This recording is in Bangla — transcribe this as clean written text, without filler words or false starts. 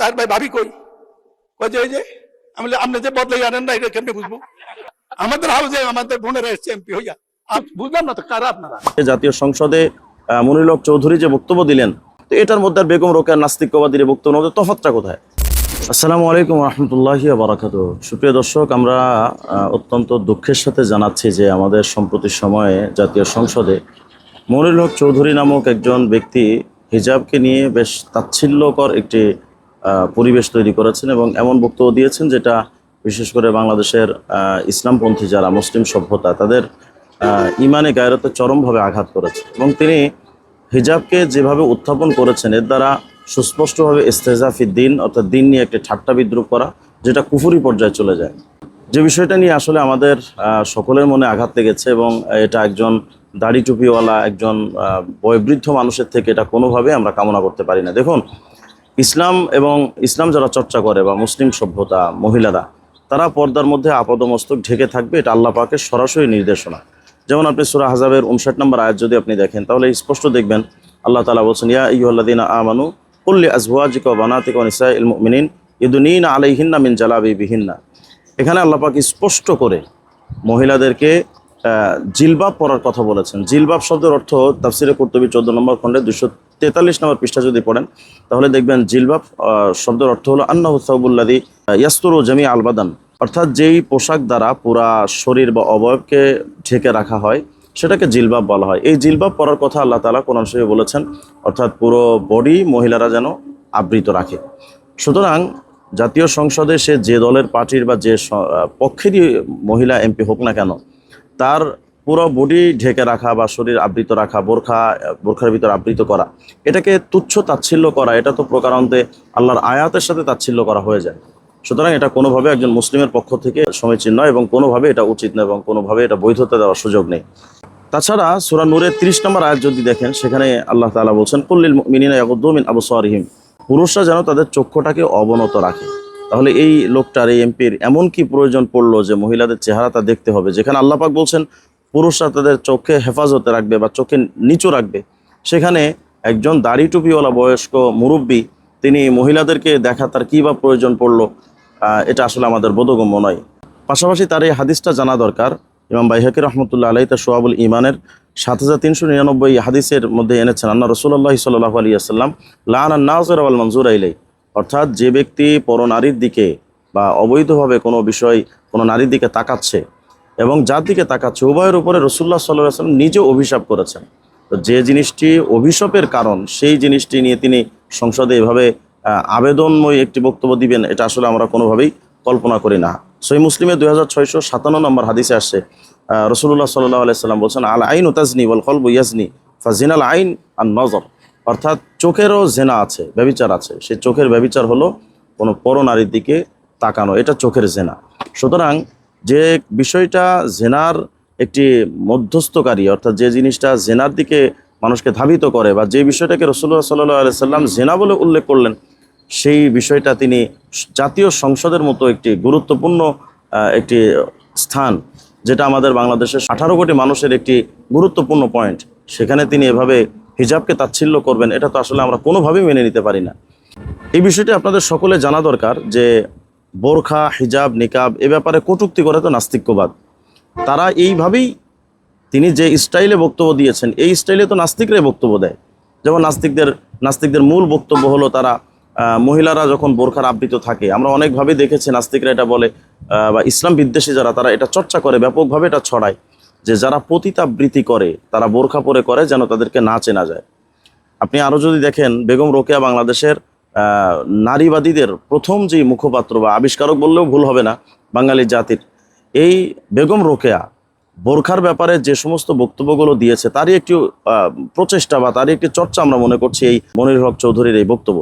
তার ভাই ভাবি কই কই যে ওই যে আমি বলি, আপনি যে বদলাই আনেন না, এটা কেমনে বুঝবো? আমাদের হাউসে আমাদের বোনেরা এসছে এমপি হইয়া, বুঝলাম না তো কারা আপনারা। জাতীয় সংসদে মনিরুল হক চৌধুরী যে বক্তব্য দিলেন, তো এটার মধ্যে আর বেগম রোকেয়ার নাস্তিকবাদীর বক্তব্য মধ্যে তফাৎটা কোথায়? আসসালামু আলাইকুম রহমতুল্লাহি ওয়া বারাকাতুহু। সুপ্রিয় দর্শক, আমরা অত্যন্ত দুঃখের সাথে জানাচ্ছি যে আমাদের সম্প্রতি সময়ে জাতীয় সংসদে মনিরুল হক চৌধুরী নামক একজন ব্যক্তি হিজাবকে নিয়ে বেশ তাচ্ছিল্যকর একটি পরিবেশ তৈরি করেছেন এবং এমন বক্তব্য দিয়েছেন যেটা বিশেষ করে বাংলাদেশের ইসলামপন্থী যারা মুসলিম সভ্যতা তাদের ইমানে গায়রতে চরমভাবে আঘাত করেছে। এবং তিনি হিজাবকে যেভাবে উত্থাপন করেছেন, এর দ্বারা সুস্পষ্টভাবে ইস্তেজাফি দিন অর্থাৎ দিন নিয়ে একটি ঠাট্টা বিদ্রুপ করা, যেটা কুফুরি পর্যায়ে চলে যায়। যে বিষয়টা নিয়ে আসলে আমাদের সকলের মনে আঘাত লেগেছে এবং এটা একজন দাড়ি টুপিওয়ালা একজন বয়োবৃদ্ধ মানুষের থেকে এটা কোনোভাবে আমরা কামনা করতে পারি না। দেখুন, ইসলাম এবং ইসলাম যারা চর্চা করে বা মুসলিম সভ্যতা মহিলারা, তারা পর্দার মধ্যে আপাদমস্তক ঢেকে থাকবে, এটা আল্লাহ পাকের সরাসরি নির্দেশনা। যেমন আপনি সূরা আহজাবের 59 নম্বর আয়াত যদি আপনি দেখেন, তাহলে স্পষ্ট দেখবেন আল্লাহ তাআলা বলছেন, ইয়া আইয়ুহাল্লাযীনা আমানু কুল লিআজওয়াজিকা ওয়া বানাতিকা ওয়া নিসাইল মুমিনিন ইউদনিনা আলাইহিন্না মিন জালাবিবিহিন্না। এখানে আল্লাহ পাক স্পষ্ট করে মহিলাদেরকে জিলবাব পরার কথা বলেছেন। জিলবাব শব্দের অর্থ তাফসিরে কুরতুবী 14 নম্বর খণ্ডে 243 নম্বর পৃষ্ঠা যদি পড়েন, তাহলে দেখবেন জিলবাব শব্দের অর্থ হলো আন্নাহু সাওবুল্লাযী ইয়াসতুরু জামি আল বাদান, অর্থাৎ যেই পোশাক দ্বারা পুরা শরীর বা অবয়বকে ঢেকে রাখা হয় সেটাকে জিলবাব বলা হয়। এই জিলবাব পরার কথা আল্লাহ তাআলা কোরআন শরীফে বলেছেন, অর্থাৎ পুরো বডি মহিলারা যেন আবৃত রাখে। সুতরাং জাতীয় সংসদে সে যে দলের পার্টির বা যে পক্ষেরই মহিলা এমপি হোক না কেন, তার পুরো বডি ঢেকে রাখা বা শরীর আবৃত রাখা, বোরখার ভিতর আবৃত করা, এটাকে তুচ্ছ তাচ্ছিল্য করা, এটা তো প্রকারান্তে আল্লাহর আয়াতের সাথে তাচ্ছিল্য করা হয়ে যায়। সুতরাং এটা কোনোভাবে একজন মুসলিমের পক্ষ থেকে সমীচীন নয় এবং কোনোভাবে এটা উচিত নয় এবং কোনোভাবে এটা বৈধতা দেওয়ার সুযোগ নেই। তাছাড়া সূরা নূরের 30 নম্বর আয়াত যদি দেখেন, সেখানে আল্লাহ তাআলা বলছেন, কুল্লিল মুমিনিনা ইয়াগুদ্দু মিন আবসারিহিম, পুরুষরা যেন তাদের চক্ষুটাকে অবনত রাখে। তাহলে এই লোকটার, এই এমপির এমন কি প্রয়োজন পড়লো যে মহিলাদের চেহারাটা দেখতে হবে, যেখানে আল্লাহ পাক বলছেন পুরুষরা তাদের চোখে হেফাজতে রাখবে বা চোখে নিচু রাখবে, সেখানে একজন দাড়ি টুপিওয়ালা বয়স্ক মুরব্বী তিনি মহিলাদেরকে দেখা তার কী বা প্রয়োজন পড়লো, এটা আসলে আমাদের বোধগম্য নয়। পাশাপাশি তার এই হাদিসটা জানা দরকার। ইমাম বাইহাকী রহমতুল্লাহ আলাইহি তার শুআবুল ঈমানের 7399 হাদিসের মধ্যে এনেছেন, আন্না রাসূলুল্লাহ সাল্লাল্লাহু আলাইহি ওয়াসাল্লাম লাআনান নাযির ওয়াল মানজুরা ইলাই, অর্থাৎ যে ব্যক্তি পরনারীর দিকে বা অবৈধভাবে কোনো বিষয় কোনো নারীর দিকে তাকাচ্ছে এবং যার দিকে তাকাচ্ছে, উভয়ের উপরে রাসূলুল্লাহ সাল্লাল্লাহু আলাইহি ওয়াসাল্লাম নিজে অভিশাপ করেছেন। তো যে জিনিসটি অভিশাপের কারণ, সেই জিনিসটি নিয়ে তিনি সংসদে এভাবে আবেদনময় একটি বক্তব্য দিবেন, এটা আসলে আমরা কোনোভাবেই কল্পনা করি না। সহিহ মুসলিমে 2657 নম্বর হাদিসে আসছে, রাসূলুল্লাহ সাল্লাল্লাহু আলাইহি ওয়াসাল্লাম বলছেন, আল আইনু তাজনি ওয়াল কলবু ইয়াজনি ফাজিনাল আইন আন নজর, অর্থাৎ চোখেরও জেনা আছে, ব্যভিচার আছে। সেই চোখের ব্যভিচার হলো কোনো পরনারীর দিকে তাকানো, এটা চোখের জেনা। সুতরাং যে বিষয়টা জেনার একটি মধ্যস্থকারী, অর্থাৎ যে জিনিসটা জেনার দিকে মানুষকে ধাবিত করে বা যে বিষয়টাকে রাসূলুল্লাহ সাল্লাল্লাহু আলাইহি ওয়াসাল্লাম জেনা বলে উল্লেখ করলেন, সেই বিষয়টা তিনি জাতীয় সংসদের মতো একটি গুরুত্বপূর্ণ একটি স্থান, যেটা আমাদের বাংলাদেশের 18 কোটি মানুষের একটি গুরুত্বপূর্ণ পয়েন্ট, সেখানে তিনি এভাবে হিজাবকে তাচ্ছিল্য করবেন, এটা তো আসলে আমরা কোনোভাবেই মেনে নিতে পারি না। এই বিষয়টি আপনাদের সকলে জানা দরকার যে বোরখা, হিজাব, নিকাব এ ব্যাপারে কটূক্তি করে তো নাস্তিক্যবাদ। তারা এইভাবেই, তিনি যে স্টাইলে বক্তব্য দিয়েছেন, এই স্টাইলে তো নাস্তিকরাই বক্তব্য দেয়। যেমন নাস্তিকদের মূল বক্তব্য হলো তারা মহিলারা যখন বোরখার আবৃত থাকে, আমরা অনেকভাবে দেখেছি নাস্তিকরা এটা বলে বা ইসলাম বিদ্বেষী যারা, তারা এটা চর্চা করে, ব্যাপকভাবে এটা ছড়ায় যে যারা পতিতাবৃত্তি করে তারা বোরখা পরে করে যেন তাদেরকে না চেনা যায়। আপনি আরও যদি দেখেন, বেগম রোকেয়া বাংলাদেশের নারীবাদীদের প্রথম যে মুখপাত্র বা আবিষ্কারক বললেও ভুল হবে না বাঙালি জাতির, এই বেগম রোকেয়া বোরখার ব্যাপারে যে সমস্ত বক্তব্যগুলো দিয়েছে, তারই একটি প্রচেষ্টা বা তারই একটি চর্চা আমরা মনে করছি এই মনিরুল হক চৌধুরীর এই বক্তব্য।